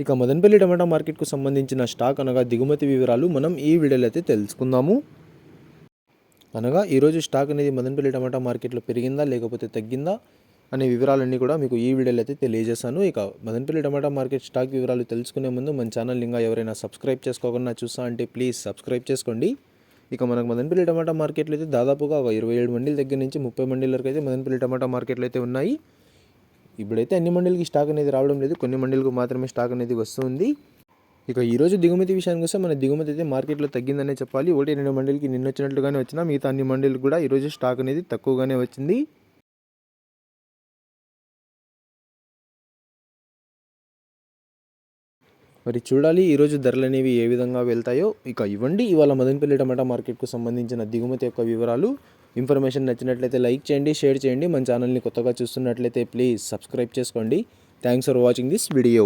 ఇక మదనపల్లి టమాటా మార్కెట్కు సంబంధించిన స్టాక్ అనగా దిగుమతి వివరాలు మనం ఈ వీడియోలో అయితే తెలుసుకుందాము. అనగా ఈరోజు స్టాక్ అనేది మదనపల్లి టమాటా మార్కెట్లో పెరిగిందా లేకపోతే తగ్గిందా అనే వివరాలన్నీ కూడా మీకు ఈ వీడియోలో అయితే తెలియజేశాను. ఇక మదనపల్లి టమాటా మార్కెట్ స్టాక్ వివరాలు తెలుసుకునే ముందు మన ఛానల్ ఇంకా ఎవరైనా సబ్స్క్రైబ్ చేసుకోకుండా చూసా అంటే ప్లీజ్ సబ్స్క్రైబ్ చేసుకోండి. ఇక మనకు మదనపల్లి టమాటా మార్కెట్లో అయితే దాదాపుగా 27 మండీల దగ్గర నుంచి 30 మండీల వరకు అయితే మదనపల్లి టమాటా మార్కెట్లో అయితే ఉన్నాయి. ఇప్పుడైతే అన్ని మండీలకి స్టాక్ అనేది రావడం లేదు, కొన్ని మండీలకు మాత్రమే స్టాక్ అనేది వస్తుంది. ఇక ఈరోజు దిగుమతి విషయానికి వస్తే మన దిగుమతి అయితే మార్కెట్లో తగ్గిందనే చెప్పాలి. 1-2 మండీలకి నిన్న వచ్చినట్లుగానే వచ్చినా మిగతా అన్ని మండీలకు కూడా ఈరోజు స్టాక్ అనేది తక్కువగానే వచ్చింది. మరి చూడాలి ఈరోజు ధరలు అనేవి ఏ విధంగా వెళ్తాయో. ఇక ఇవ్వండి ఇవాళ మదనపల్లి టమాటా మార్కెట్కు సంబంధించిన దిగుమతి యొక్క వివరాలు. ఇన్ఫర్మేషన్ నచ్చినట్లయితే లైక్ చేయండి, షేర్ చేయండి. మన ఛానల్ని కొత్తగా చూస్తున్నట్లయితే ప్లీజ్ సబ్స్క్రైబ్ చేసుకోండి. Thanks for watching this video.